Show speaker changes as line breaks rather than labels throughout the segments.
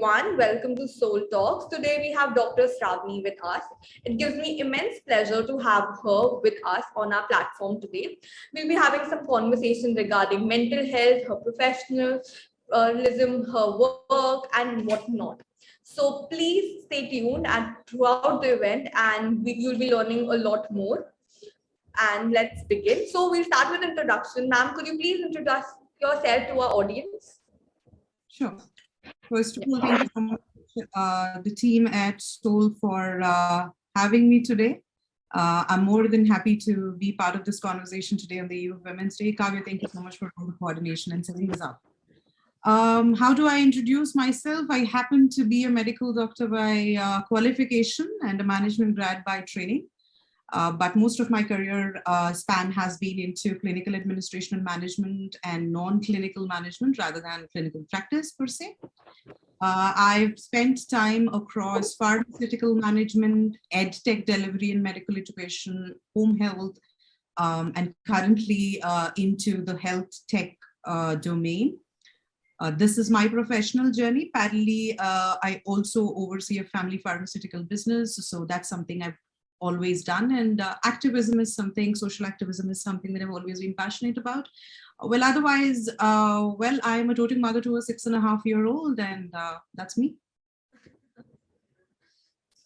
everyone. Welcome to Solh Talks. Today we have Dr. Sravani with us. It gives me immense pleasure to have her with us on our platform today. We'll be having some conversation regarding mental health, her professionalism, her work, and whatnot. So please stay tuned and throughout the event, and you'll be learning a lot more. And let's begin. So we'll start with introduction. Ma'am, could you please introduce yourself to our audience?
Sure. First of all, thank you so much, the team at Solh for having me today. I'm more than happy to be part of this conversation today on the Eve of Women's Day. Kavya, thank you so much for all the coordination and setting this up. How do I introduce myself? I happen to be a medical doctor by qualification and a management grad by training. But most of my career span has been into clinical administration and management and non-clinical management rather than clinical practice per se. I've spent time across pharmaceutical management, ed tech delivery and medical education, home health, and currently into the health tech domain. This is my professional journey. Parallelly, I also oversee a family pharmaceutical business. So that's something I've always done. And activism is something, social activism is something that I've always been passionate about. Well, otherwise, I'm a doting mother to a 6.5-year-old, and that's me.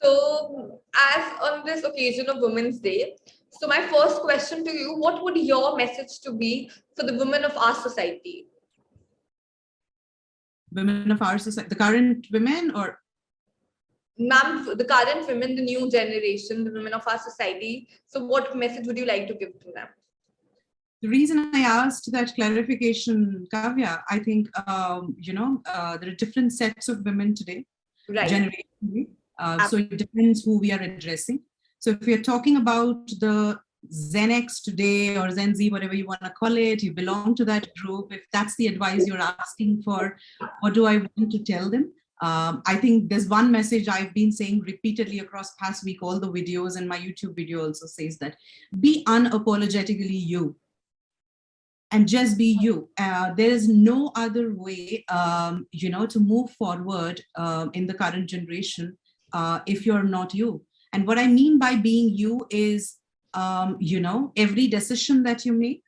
So, as on this occasion of Women's Day, so my first question to you, what would your message to be for the women of our society?
Women of our society, the current women, or?
Ma'am, the current women, the new generation, the women of our society. So what message would you like to give to them?
The reason I asked that clarification, Kavya, I think, there are different sets of women today,
right,
generationally. So it depends who we are addressing. So if we are talking about the Gen X today or Gen Z, whatever you want to call it, you belong to that group. If that's the advice you're asking for, what do I want to tell them? I think there's one message I've been saying repeatedly across past week, all the videos, and my YouTube video also says that be unapologetically you and just be you. There is no other way, to move forward in the current generation if you're not you. And what I mean by being you is, every decision that you make,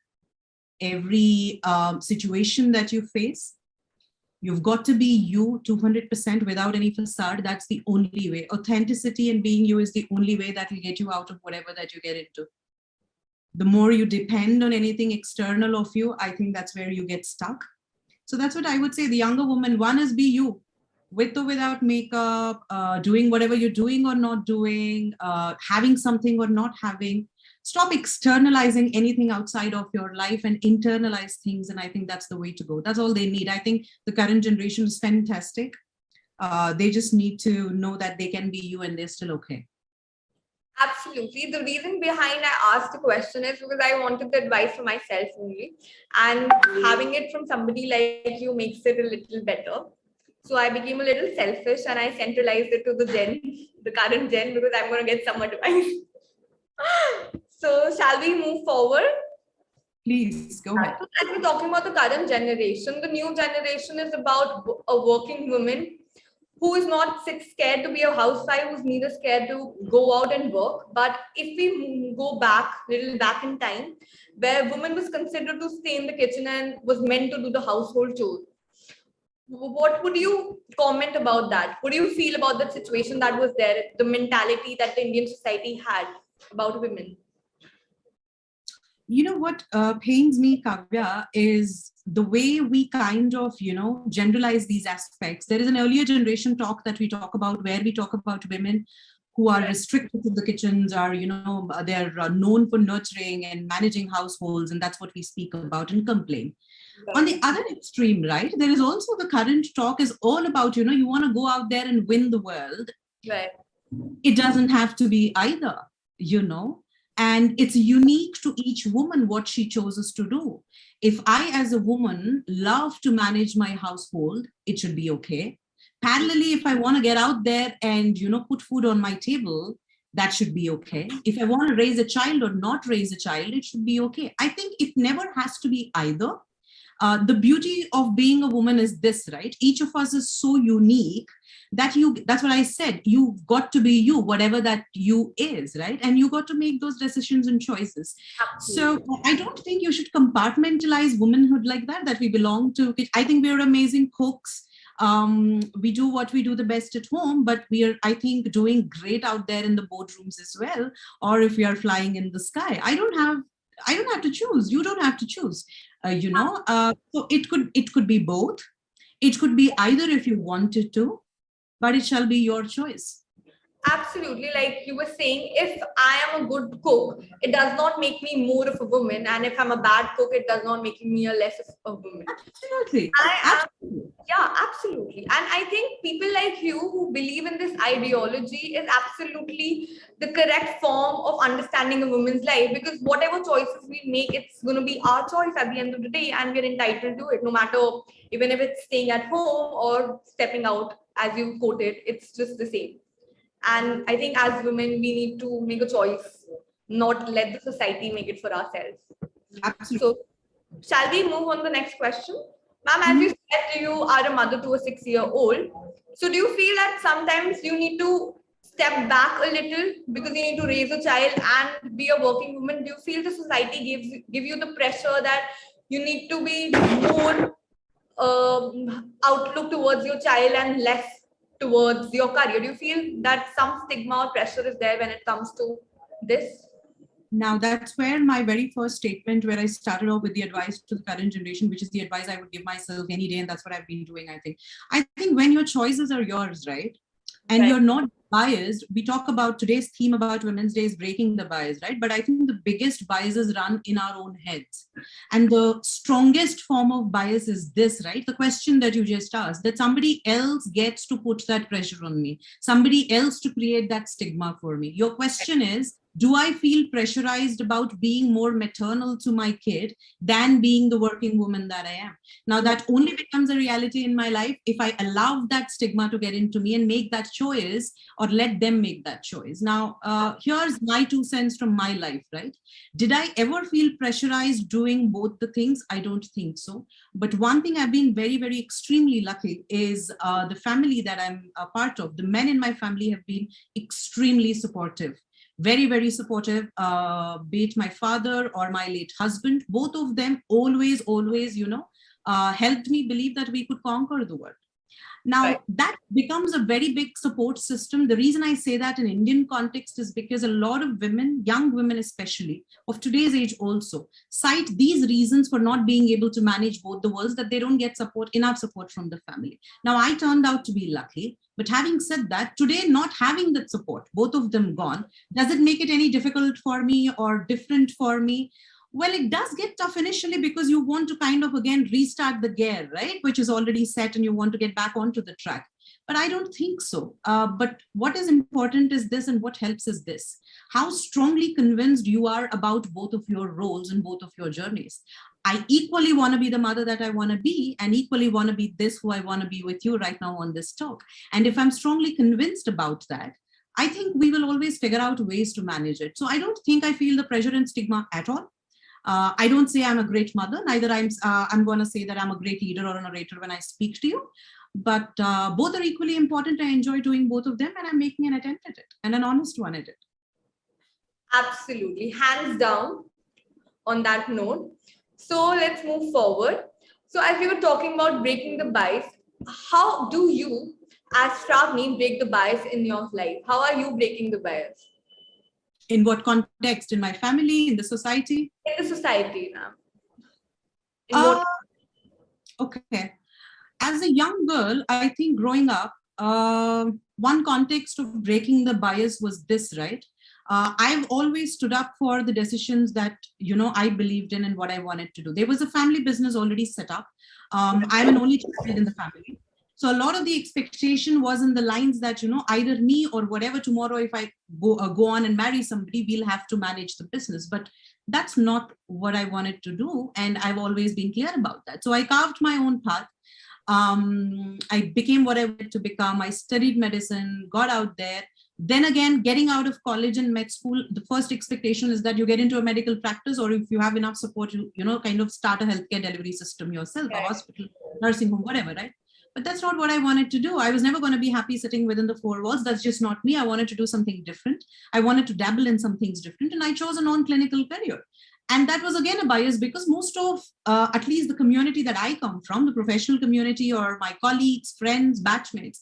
every situation that you face, you've got to be you 200% without any facade. That's the only way. Authenticity and being you is the only way that will get you out of whatever that you get into. The more you depend on anything external of you, I think that's where you get stuck. So that's what I would say. The younger woman, one is be you, with or without makeup, doing whatever you're doing or not doing, having something or not having. Stop externalizing anything outside of your life and internalize things. And I think that's the way to go. That's all they need. I think the current generation is fantastic. They just need to know that they can be you and they're still okay.
Absolutely. The reason behind I asked the question is because I wanted the advice for myself only. And having it from somebody like you makes it a little better. So I became a little selfish and I centralized it to the current gen, because I'm going to get some advice. So shall we move forward?
Please, go ahead.
As we're talking about the current generation, the new generation is about a working woman who is not scared to be a housewife, who's neither scared to go out and work. But if we go little back in time, where woman was considered to stay in the kitchen and was meant to do the household chores, what would you comment about that? What do you feel about that situation that was there, the mentality that the Indian society had about women?
You know what pains me, Kavya, is the way we kind of, generalize these aspects. There is an earlier generation talk that we talk about where we talk about women who are restricted to the kitchens, are, they're known for nurturing and managing households. And that's what we speak about and complain. Right. On the other extreme, right, there is also the current talk is all about, you want to go out there and win the world.
Right.
It doesn't have to be either, And it's unique to each woman what she chooses to do. If I, as a woman, love to manage my household, it should be okay. Parallelly, if I want to get out there and, put food on my table, that should be okay. If I want to raise a child or not raise a child, it should be okay. I think it never has to be either. The beauty of being a woman is this, right? Each of us is so unique that's what I said, you've got to be you, whatever that you is, right? And you got to make those decisions and choices.
Absolutely.
So I don't think you should compartmentalize womanhood like that we belong to. I think we're amazing cooks. We do what we do the best at home, but we are, I think, doing great out there in the boardrooms as well. Or if we are flying in the sky, I don't have to choose. You don't have to choose. So it could be both. It could be either if you wanted to, but it shall be your choice.
Absolutely. Like you were saying, if I am a good cook, it does not make me more of a woman. And if I'm a bad cook, it does not make me a less of a woman.
Absolutely.
Yeah, absolutely. And I think people like you who believe in this ideology is absolutely the correct form of understanding a woman's life, because whatever choices we make, it's going to be our choice at the end of the day, and we're entitled to it, no matter, even if it's staying at home or stepping out, as you quoted, it's just the same. And I think as women, we need to make a choice, not let the society make it for ourselves.
Absolutely.
So, shall we move on to the next question? Ma'am, as you said, you are a mother to a 6-year-old. So, do you feel that sometimes you need to step back a little because you need to raise a child and be a working woman? Do you feel the society give you the pressure that you need to be more outlook towards your child and less towards your career? Do you feel that some stigma or pressure is there when it comes to this?
Now, that's where my very first statement, where I started off with the advice to the current generation, which is the advice I would give myself any day. And that's what I've been doing, I think. I think when your choices are yours, right? And
Right.
You're not biased. We talk about today's theme about Women's Day is breaking the bias, right? But I think the biggest biases run in our own heads. And the strongest form of bias is this, right? The question that you just asked, that somebody else gets to put that pressure on me, somebody else to create that stigma for me. Your question is, do I feel pressurized about being more maternal to my kid than being the working woman that I am? Now, that only becomes a reality in my life if I allow that stigma to get into me and make that choice, or let them make that choice. Now, here's my 2 cents from my life, right? Did I ever feel pressurized doing both the things? I don't think so. But one thing I've been very, very extremely lucky is the family that I'm a part of. The men in my family have been extremely supportive. Very, very supportive, be it my father or my late husband. Both of them always, helped me believe that we could conquer the world. Now,
Right.
that becomes a very big support system. The reason I say that in Indian context is because a lot of women, young women especially, of today's age also, cite these reasons for not being able to manage both the worlds, that they don't get enough support from the family. Now, I turned out to be lucky. But having said that, today, not having that support, both of them gone, does it make it any difficult for me or different for me? Well, it does get tough initially because you want to kind of again restart the gear, right? Which is already set and you want to get back onto the track. But I don't think so. But what is important is this, and what helps is this: how strongly convinced you are about both of your roles and both of your journeys. I equally want to be the mother that I want to be, and equally want to be this who I want to be with you right now on this talk. And if I'm strongly convinced about that, I think we will always figure out ways to manage it. So I don't think I feel the pressure and stigma at all. I don't say I'm a great mother, neither I'm going to say that I'm a great leader or a narrator when I speak to you. But both are equally important. I enjoy doing both of them, and I'm making an attempt at it, and an honest one at it.
Absolutely. Hands down on that note. So let's move forward. So as we were talking about breaking the bias, how do you, as Shravani, break the bias in your life? How are you breaking the bias?
In what context? In my family, in the society?
In the society now.
Okay. As a young girl, I think growing up, one context of breaking the bias was this, right? I've always stood up for the decisions that, I believed in and what I wanted to do. There was a family business already set up. I'm an only child in the family. So a lot of the expectation was in the lines that, either me or whatever tomorrow, if I go on and marry somebody, we'll have to manage the business. But that's not what I wanted to do. And I've always been clear about that. So I carved my own path. I became what I wanted to become. I studied medicine, got out there, Then again, getting out of college and med school, the first expectation is that you get into a medical practice, or if you have enough support, you kind of start a healthcare delivery system yourself, a hospital, nursing home, whatever, right? But that's not what I wanted to do. I was never going to be happy sitting within the four walls. That's just not me. I wanted to do something different. I wanted to dabble in some things different, and I chose a non-clinical career. And that was again a bias, because most of, at least the community that I come from, the professional community, or my colleagues, friends, batchmates,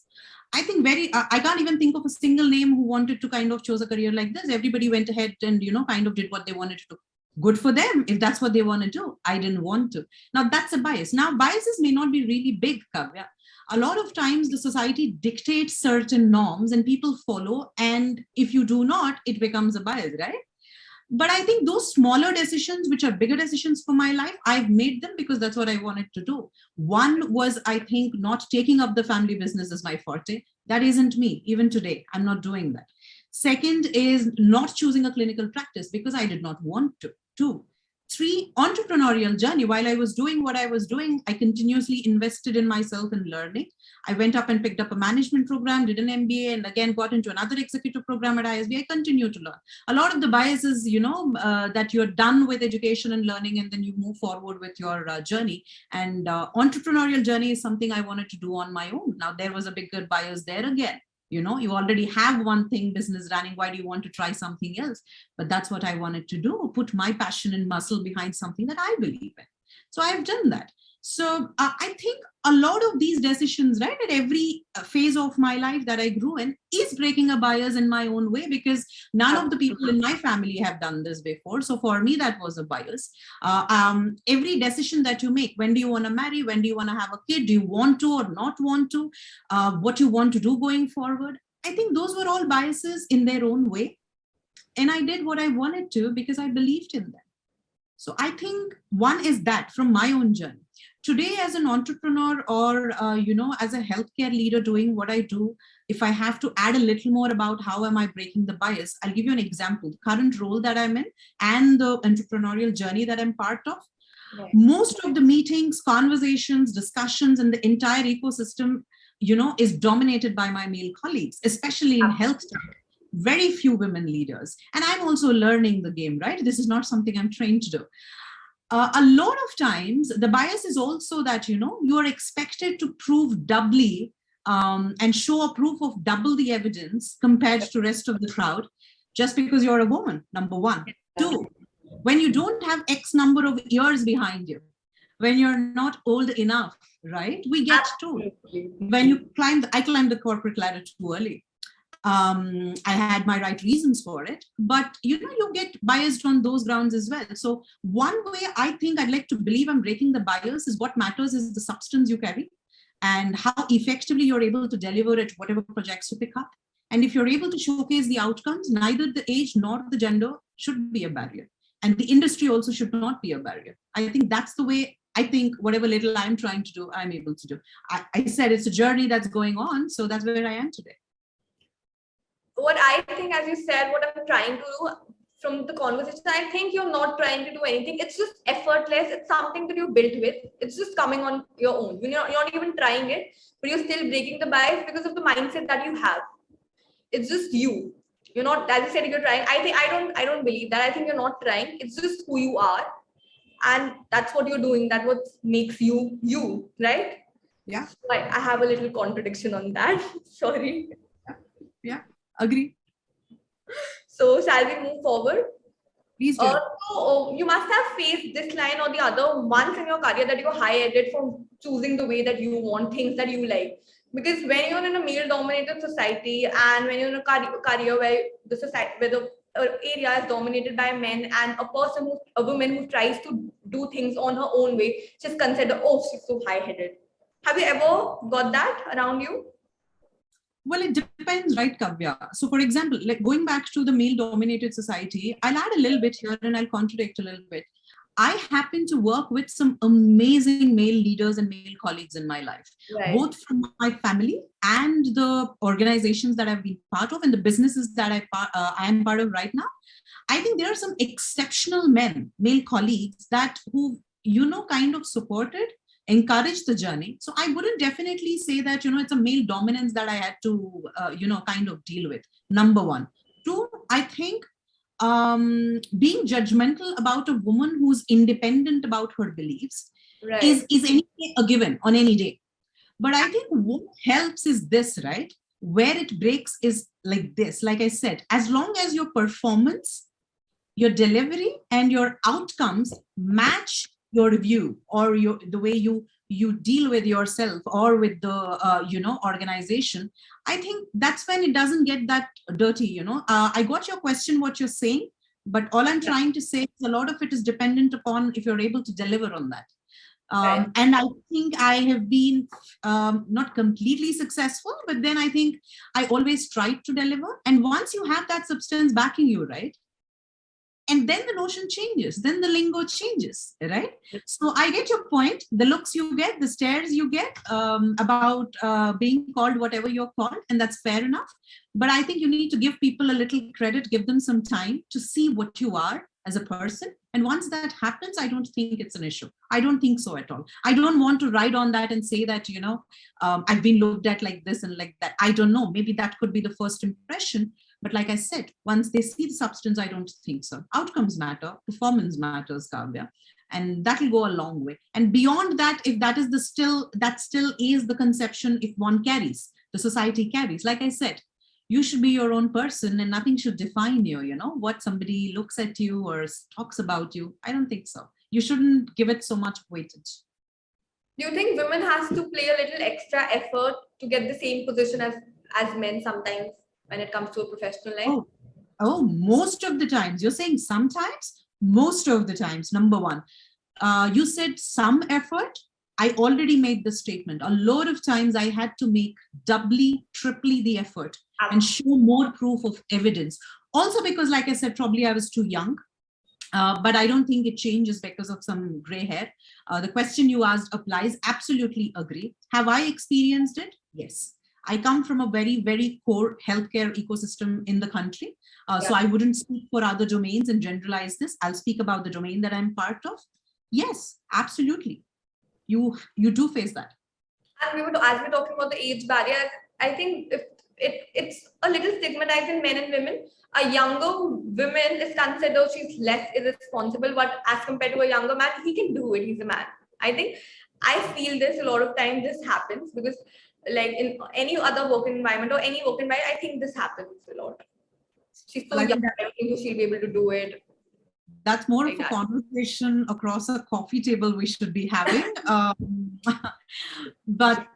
I think I can't even think of a single name who wanted to kind of choose a career like this. Everybody went ahead and, kind of did what they wanted to do. Good for them if that's what they want to do. I didn't want to. Now that's a bias. Now biases may not be really big, Kavya. A lot of times the society dictates certain norms and people follow. And if you do not, it becomes a bias, right? But I think those smaller decisions, which are bigger decisions for my life, I've made them because that's what I wanted to do. One was, I think, not taking up the family business as my forte. That isn't me. Even today, I'm not doing that. Second is not choosing a clinical practice because I did not want to. Two. Three, entrepreneurial journey. While I was doing what I was doing, I continuously invested in myself and learning. I went up and picked up a management program, did an MBA, and again got into another executive program at ISB. I continue to learn. A lot of the biases, that you're done with education and learning, and then you move forward with your journey. And entrepreneurial journey is something I wanted to do on my own. Now, there was a bigger bias there again. You already have one thing, business running. Why do you want to try something else? But that's what I wanted to do, put my passion and muscle behind something that I believe in. So I've done that. So I think a lot of these decisions, right, at every phase of my life that I grew in is breaking a bias in my own way, because none of the people in my family have done this before. So for me, that was a bias. Every decision that you make, when do you want to marry? When do you want to have a kid? Do you want to or not want to? What you want to do going forward? I think those were all biases in their own way. And I did what I wanted to because I believed in them. So I think one is that from my own journey. Today, as an entrepreneur or, as a healthcare leader doing what I do, if I have to add a little more about how am I breaking the bias, I'll give you an example. The current role that I'm in and the entrepreneurial journey that I'm part of. Right. Most of the meetings, conversations, discussions, and the entire ecosystem, is dominated by my male colleagues, especially in health tech. Very few women leaders. And I'm also learning the game, right? This is not something I'm trained to do. A lot of times, the bias is also that, you are expected to prove doubly and show a proof of double the evidence compared to the rest of the crowd, just because you're a woman, number one. Two, when you don't have X number of years behind you, when you're not old enough, right? We get told. When I climbed the corporate ladder too early. I had my right reasons for it, but you get biased on those grounds as well. So one way I think I'd like to believe I'm breaking the bias is what matters is the substance you carry and how effectively you're able to deliver it, whatever projects you pick up. And if you're able to showcase the outcomes, neither the age nor the gender should be a barrier. And the industry also should not be a barrier. I think that's the way I think whatever little I'm trying to do, I'm able to do. I said it's a journey that's going on. So that's where I am today.
What I think, as you said, what I'm trying to do from the conversation, I think you're not trying to do anything. It's just effortless. It's something that you built with. It's just coming on your own. You're not even trying it, but you're still breaking the bias because of the mindset that you have. It's just you. You're not, as you said, you're trying. I don't believe that. I think you're not trying. It's just who you are. And that's what you're doing. That's what makes you, you, right?
Yeah.
So I have a little contradiction on that. Sorry.
Yeah. Agree.
So shall we move forward?
Please do.
So you must have faced this line or the other once in your career that you're high-headed for choosing the way that you want, things that you like. Because when you're in a male-dominated society and when you're in a career where the society, where the area is dominated by men, and a woman who tries to do things on her own way, just consider, oh, she's so high-headed. Have you ever got that around you?
Well, it depends, right, Kavya? So, for example, like going back to the male-dominated society, I'll add a little bit here and I'll contradict a little bit. I happen to work with some amazing male leaders and male colleagues in my life, right, both from my family and the organizations that I've been part of and the businesses that I am part of right now. I think there are some exceptional men, male colleagues who kind of supported, encourage the journey. So I wouldn't definitely say that, it's a male dominance that I had to, kind of deal with. number one. Two, I think being judgmental about a woman who's independent about her beliefs
Right.
is anyway a given on any day. But I think what helps is this, right? Where it breaks is like this. Like I said, as long as your performance, your delivery, and your outcomes match your view or the way you deal with yourself or with the organization, I think that's when it doesn't get that dirty. I got your question, what you're saying, but all I'm trying to say is a lot of it is dependent upon if you're able to deliver on that.
Right.
And I think I have been not completely successful, but then I think I always tried to deliver. And once you have that substance backing you, right? And then the notion changes, then the lingo changes, right? So I get your point. The looks you get, the stares you get about being called whatever you're called, and that's fair enough. But I think you need to give people a little credit, give them some time to see what you are as a person. And once that happens, I don't think it's an issue. I don't think so at all. I don't want to ride on that and say that, I've been looked at like this and like that. I don't know. Maybe that could be the first impression. But like I said, once they see the substance, I don't think so. Outcomes matter, performance matters, Kavya. And that will go a long way. And beyond that, if that is that still is the conception, if one carries, the society carries. Like I said, you should be your own person and nothing should define you, what somebody looks at you or talks about you. I don't think so. You shouldn't give it so much weightage.
Do you think women has to play a little extra effort to get the same position as men sometimes when it comes to a professional life?
Oh, most of the times. You're saying sometimes? Most of the times, number one. You said some effort. I already made the statement. A lot of times I had to make doubly, triply the effort and show more proof of evidence. Also because, like I said, probably I was too young. But I don't think it changes because of some gray hair. The question you asked applies. Absolutely agree. Have I experienced it? Yes. I come from a very, very core healthcare ecosystem in the country. So I wouldn't speak for other domains and generalize this. I'll speak about the domain that I'm part of. Yes, absolutely. You do face that.
And as we're talking about the age barrier, I think if it's a little stigmatized in men and women. A younger woman is considered she's less irresponsible, but as compared to a younger man, he can do it. He's a man. I feel this a lot of times. This happens because, like in any other work environment or any work environment, I think this happens a lot. She's so young, I don't think she'll be able to do it.
That's more of a conversation across a coffee table we should be having. But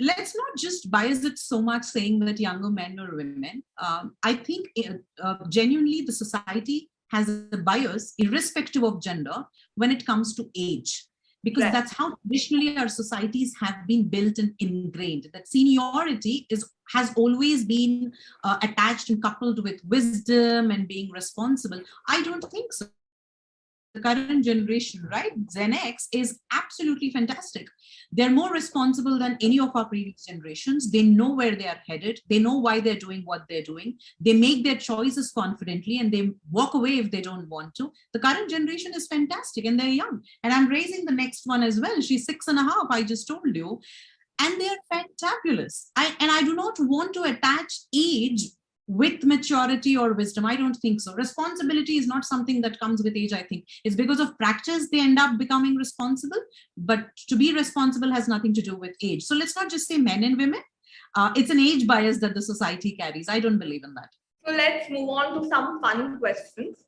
let's not just bias it so much saying that younger men or women. I think genuinely the society has a bias irrespective of gender when it comes to age. Because that's how traditionally our societies have been built and ingrained. That seniority has always been attached and coupled with wisdom and being responsible. I don't think so. The current generation, right? Gen X is absolutely fantastic. They're more responsible than any of our previous generations. They know where they are headed. They know why they're doing what they're doing. They make their choices confidently and they walk away if they don't want to. The current generation is fantastic and they're young. And I'm raising the next one as well. She's 6.5, I just told you. And they're fantabulous. I do not want to attach age with maturity or wisdom. I don't think so. Responsibility is not something that comes with age, I think. It's because of practice they end up becoming responsible. But to be responsible has nothing to do with age. So let's not just say men and women. It's an age bias that the society carries. I don't believe in that.
So let's move on to some fun questions.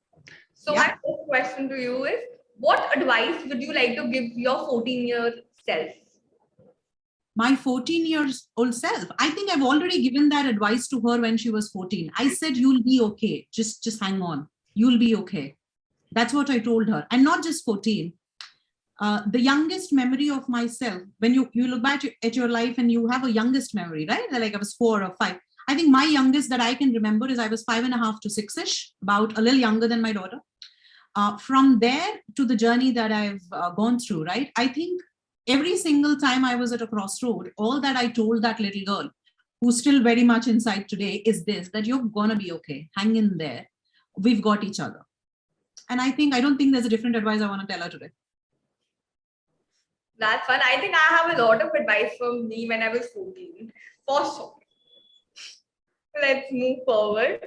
So my first question to you is, what advice would you like to give your 14-year self?
My 14-year-old self, I think I've already given that advice to her when she was 14. I said, you'll be okay. Just hang on. You'll be okay. That's what I told her. And not just 14. The youngest memory of myself, when you look back at your life and you have a youngest memory, right? Like I was 4 or 5. I think my youngest that I can remember is I was 5.5 to 6-ish, about a little younger than my daughter. From there to the journey that I've gone through, right? I think every single time I was at a crossroad, all that I told that little girl, who's still very much inside today, is this, that you're going to be okay. Hang in there. We've got each other. And I don't think there's a different advice I want to tell her today.
That's fun. I think I have a lot of advice from me when I was 14, for sure. Let's move forward.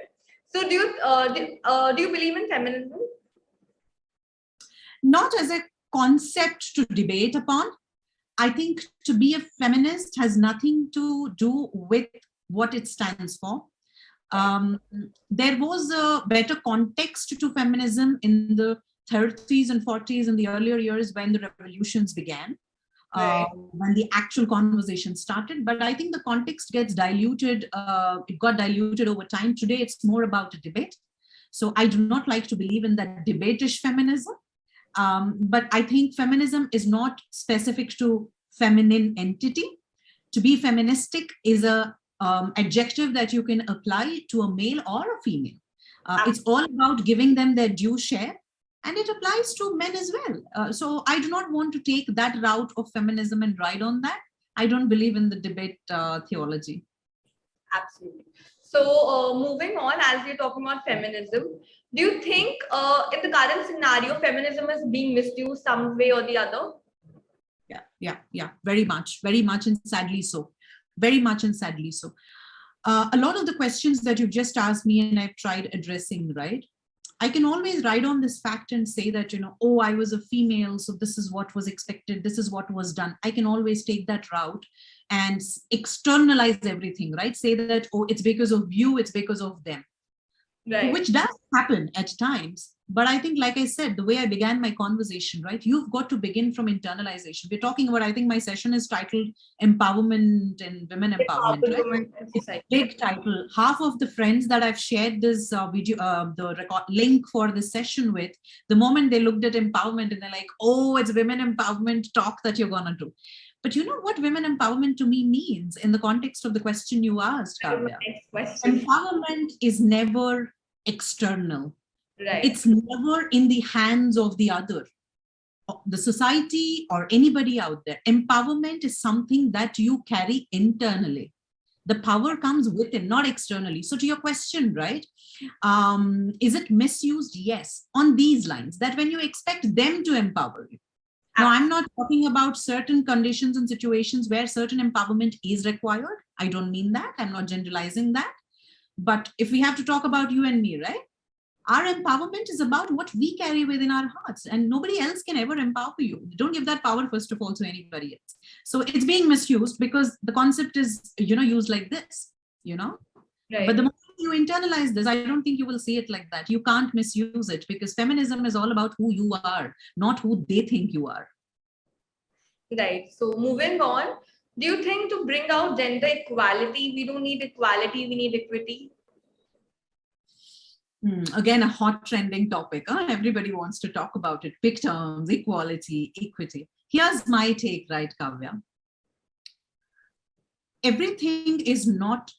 So do you believe in feminism?
Not as a concept to debate upon. I think to be a feminist has nothing to do with what it stands for. There was a better context to feminism in the 30s and 40s, in the earlier years when the revolutions began, when the actual conversation started. But I think the context gets diluted. It got diluted over time. Today, it's more about a debate. So I do not like to believe in that debate-ish feminism. But I think feminism is not specific to feminine entity. To be feministic is a adjective that you can apply to a male or a female. It's all about giving them their due share, and it applies to men as well. So I do not want to take that route of feminism and ride on that. I don't believe in the debate theology.
Absolutely. So moving on, as we're talking about feminism, do you think in the current scenario, feminism is being misused some way or the other?
Yeah. Very much, and sadly so. Very much and sadly so. A lot of the questions that you've just asked me and I've tried addressing, right? I can always ride on this fact and say that, oh, I was a female, so this is what was expected, this is what was done. I can always take that route and externalize everything, right? Say that, oh, it's because of you, it's because of them. Right. Which does happen at times. But I think, like I said, the way I began my conversation, right? You've got to begin from internalization. We're talking about, I think my session is titled Empowerment and Women Empowerment. Right? It's a big title. Half of the friends that I've shared this video, the link for this session with, the moment they looked at empowerment and they're like, oh, it's women empowerment talk that you're going to do. But you know what women empowerment to me means in the context of the question you asked, Kavya? Empowerment is never external. Right. It's never in the hands of the other, the society or anybody out there. Empowerment is something that you carry internally. The power comes within, not externally. So to your question, right? Is it misused? Yes, on these lines, that when you expect them to empower you. Now, I'm not talking about certain conditions and situations where certain empowerment is required. I don't mean that. I'm not generalizing that. But if we have to talk about you and me, right? Our empowerment is about what we carry within our hearts, and nobody else can ever empower you. Don't give that power, first of all, to anybody else. So it's being misused because the concept is, used like this, Right. But the moment you internalize this, I don't think you will see it like that. You can't misuse it because feminism is all about who you are, not who they think you are.
Right. So moving on, do you think to bring out gender equality, we don't need equality, we need equity?
Again, a hot trending topic. Everybody wants to talk about it. Big terms, equality, equity. Here's my take, right, Kavya? Everything is not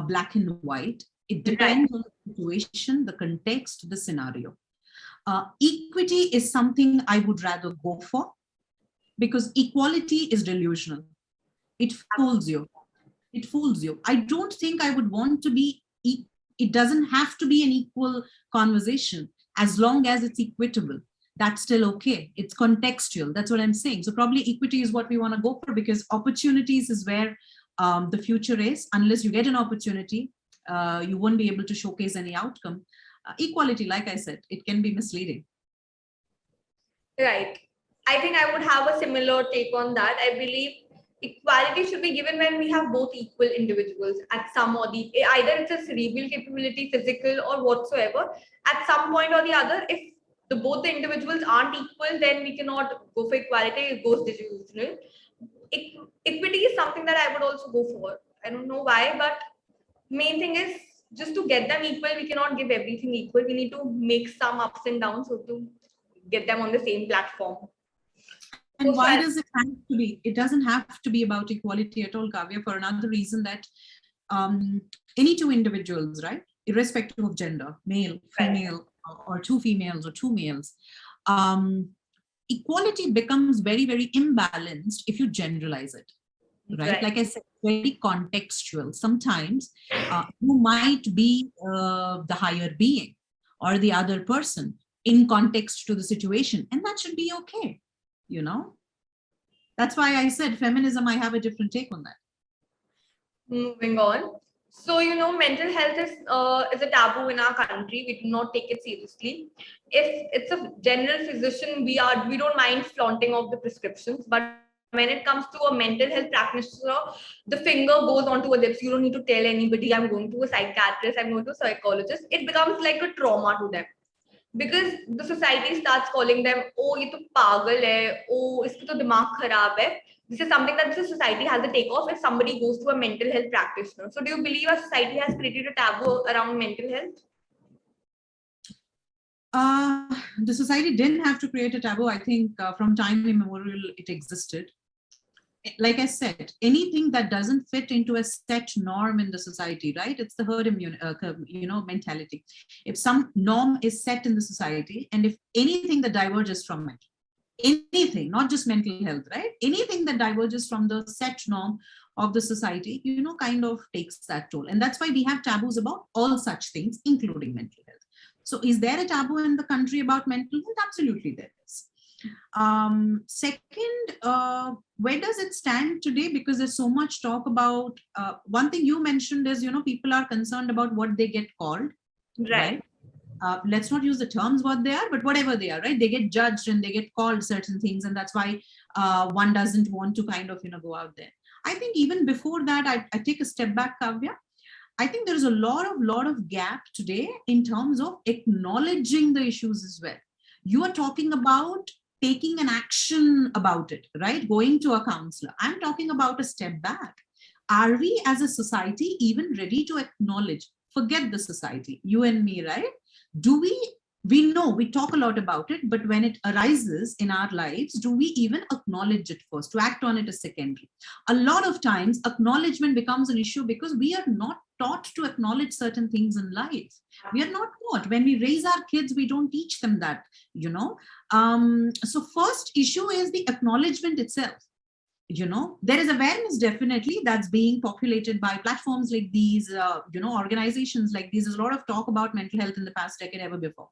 black and white. It depends on the situation, the context, the scenario. Equity is something I would rather go for because equality is delusional. It fools you. It fools you. I don't think I would want to be equal. It doesn't have to be an equal conversation as long as it's equitable. That's still okay. It's contextual. That's what I'm saying. So probably equity is what we want to go for because opportunities is where the future is. Unless you get an opportunity, you won't be able to showcase any outcome. Equality, like I said, it can be misleading.
Right. I think I would have a similar take on that. I believe equality should be given when we have both equal individuals at some or the either it's a cerebral capability, physical or whatsoever. At some point or the other, if both the individuals aren't equal, then we cannot go for equality. It goes delusional. Equity is something that I would also go for. I don't know why, but main thing is just to get them equal. We cannot give everything equal. We need to make some ups and downs so to get them on the same platform.
And why does it have to be? It doesn't have to be about equality at all, Kavya, for another reason that any two individuals, right, irrespective of gender, male, female, or two females or two males, equality becomes very, very imbalanced if you generalize it, right? Like I said, very contextual. Sometimes you might be the higher being or the other person in context to the situation, and that should be okay. That's why I said feminism, I have a different take on that.
Moving on. So, mental health is a taboo in our country. We do not take it seriously. If it's a general physician, we don't mind flaunting of the prescriptions. But when it comes to a mental health practitioner, the finger goes onto a lips. You don't need to tell anybody, I'm going to a psychiatrist, I'm going to a psychologist. It becomes like a trauma to them. Because the society starts calling them, oh, ये तो पागल है, oh, इसका तो दिमाग खराब है. This is something that the society has to take off if somebody goes to a mental health practitioner. So do you believe our society has created a taboo around mental health?
The society didn't have to create a taboo. I think from time immemorial it existed. Like I said, anything that doesn't fit into a set norm in the society, right? It's the herd mentality. If some norm is set in the society, and if anything that diverges from it, anything, not just mental health, right? Anything that diverges from the set norm of the society, kind of takes that toll. And that's why we have taboos about all such things, including mental health. So is there a taboo in the country about mental health? Absolutely there is. Second, where does it stand today? Because there's so much talk about, one thing you mentioned is, people are concerned about what they get called, right? Let's not use the terms what they are, but whatever they are, right? They get judged and they get called certain things. And that's why one doesn't want to kind of, go out there. I think even before that, I take a step back, Kavya. I think there's a lot of gap today in terms of acknowledging the issues as well. You are talking about taking an action about it, right? Going to a counselor. I'm talking about a step back. Are we as a society even ready to acknowledge? Forget the society, you and me, right? Do we know, we talk a lot about it, but when it arises in our lives, do we even acknowledge it first? To act on it is secondary. A lot of times acknowledgement becomes an issue because we are not taught to acknowledge certain things in life. We are not taught. When we raise our kids, we don't teach them that, so first issue is the acknowledgement itself. There is awareness definitely that's being populated by platforms like these, organizations like these. There's a lot of talk about mental health in the past decade ever before.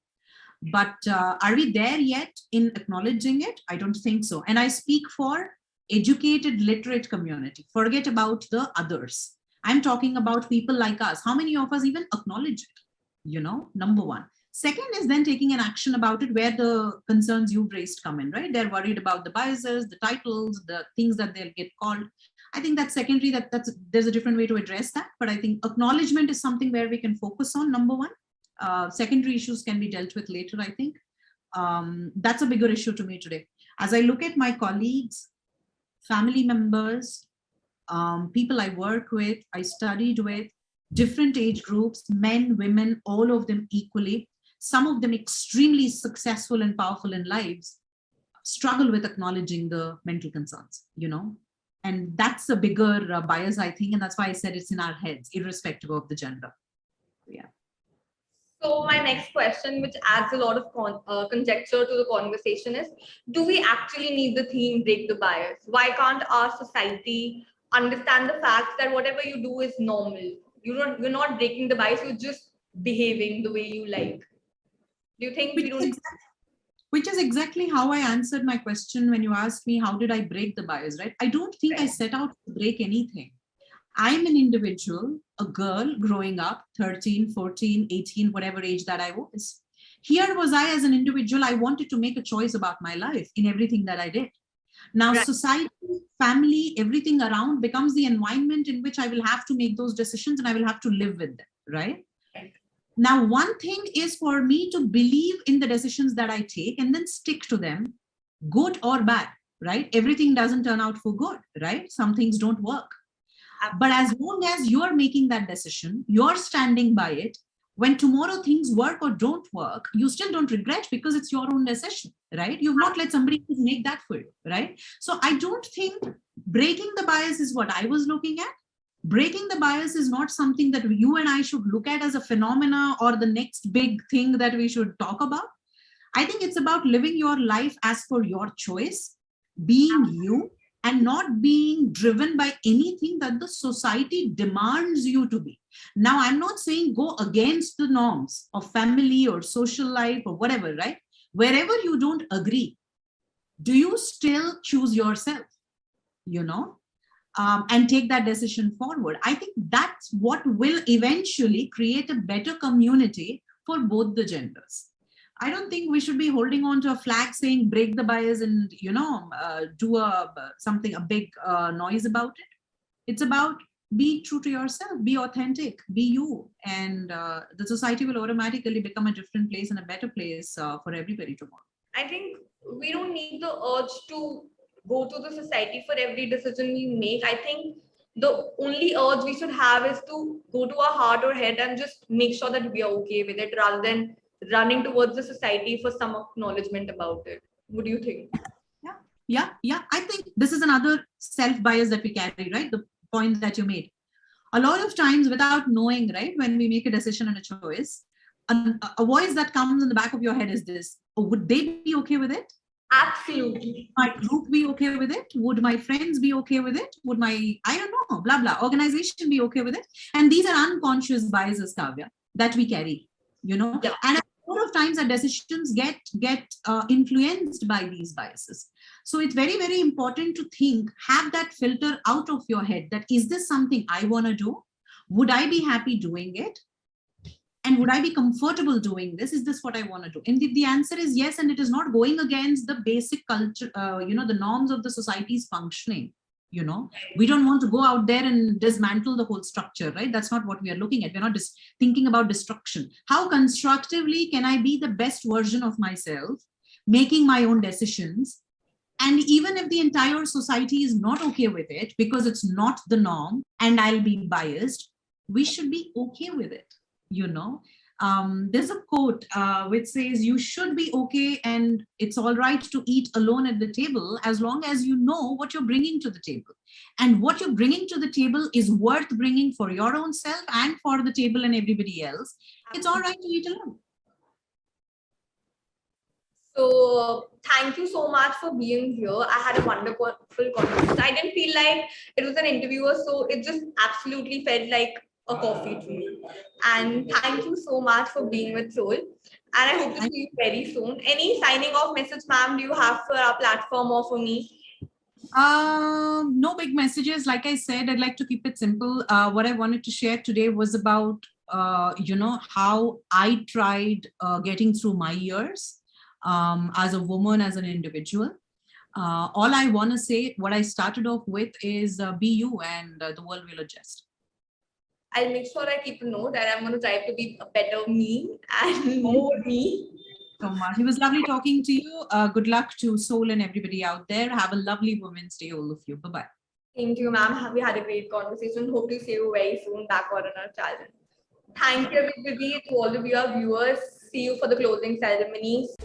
But are we there yet in acknowledging it? I don't think so. And I speak for educated, literate community. Forget about the others. I'm talking about people like us. How many of us even acknowledge it? Number one. Second is then taking an action about it where the concerns you've raised come in, right? They're worried about the biases, the titles, the things that they'll get called. I think that's secondary, there's a different way to address that. But I think acknowledgement is something where we can focus on, number one. Secondary issues can be dealt with later, I think. That's a bigger issue to me today. As I look at my colleagues, family members, people I work with, I studied with, different age groups, men, women, all of them equally, some of them extremely successful and powerful in lives, struggle with acknowledging the mental concerns, and that's a bigger bias, I think. And that's why I said it's in our heads, irrespective of the gender. Yeah.
So my next question, which adds a lot of conjecture to the conversation, is: do we actually need the theme break the bias? Why can't our society understand the fact that whatever you do is normal? You're not breaking the bias. You're just behaving the way you like. Do you think we don't?
Which is exactly how I answered my question when you asked me, how did I break the bias, right? I don't think I set out to break anything. I'm an individual, a girl growing up, 13, 14, 18, whatever age that I was. Here was I as an individual. I wanted to make a choice about my life in everything that I did. Now, society, family, everything around becomes the environment in which I will have to make those decisions and I will have to live with them, right? Now, one thing is for me to believe in the decisions that I take and then stick to them, good or bad, right? Everything doesn't turn out for good, right? Some things don't work. But as long as you're making that decision, you're standing by it, when tomorrow things work or don't work, you still don't regret because it's your own decision, right? You've not let somebody make that for you, right? So I don't think breaking the bias is what I was looking at. Breaking the bias is not something that you and I should look at as a phenomena or the next big thing that we should talk about. I think it's about living your life as per your choice, being you, and not being driven by anything that the society demands you to be. Now, I'm not saying go against the norms of family or social life or whatever, right? Wherever you don't agree, do you still choose yourself? and take that decision forward. I think that's what will eventually create a better community for both the genders. I don't think we should be holding on to a flag saying break the bias and do a big noise about it. It's about be true to yourself, be authentic, be you, and the society will automatically become a different place and a better place for everybody tomorrow.
I think we don't need the urge to go to the society for every decision we make. I think the only urge we should have is to go to our heart or head and just make sure that we are okay with it rather than running towards the society for some acknowledgement about it. What do you think?
Yeah. I think this is another self-bias that we carry, right? The point that you made. A lot of times without knowing, right, when we make a decision and a choice, a voice that comes in the back of your head is this: oh, would they be okay with it?
Absolutely.
My group be okay with it? Would my friends be okay with it? Would my, I don't know, blah, blah, organization be okay with it? And these are unconscious biases, Kavya, that we carry, And a lot of times our decisions get influenced by these biases. So it's very, very important to think, have that filter out of your head that, is this something I want to do? Would I be happy doing it? And would I be comfortable doing this? Is this what I want to do? And the answer is yes. And it is not going against the basic culture, the norms of the society's functioning. We don't want to go out there and dismantle the whole structure, right? That's not what we are looking at. We're not just thinking about destruction. How constructively can I be the best version of myself, making my own decisions? And even if the entire society is not okay with it because it's not the norm and I'll be biased, we should be okay with it. There's a quote which says, you should be okay and it's all right to eat alone at the table as long as you know what you're bringing to the table. And what you're bringing to the table is worth bringing for your own self and for the table and everybody else. It's all right to eat alone.
So thank you so much for being here. I had a wonderful conversation. I didn't feel like it was an interviewer, so it just absolutely felt like a coffee to me. And thank you so much for being with Solh. And I hope to see you very soon. Any signing off message, ma'am, do you have for our platform or for me?
No big messages. Like I said, I'd like to keep it simple. What I wanted to share today was about, how I tried getting through my years as a woman, as an individual. All I want to say, what I started off with is be you and the world will adjust.
I'll make sure I keep a note and I'm going to try to be a better me and more me.
So much. It was lovely talking to you. Good luck to Solh and everybody out there. Have a lovely Women's Day, all of you. Bye-bye.
Thank you, ma'am. We had a great conversation. Hope to see you very soon back on our channel. Thank you, everybody, to all of your viewers. See you for the closing ceremonies.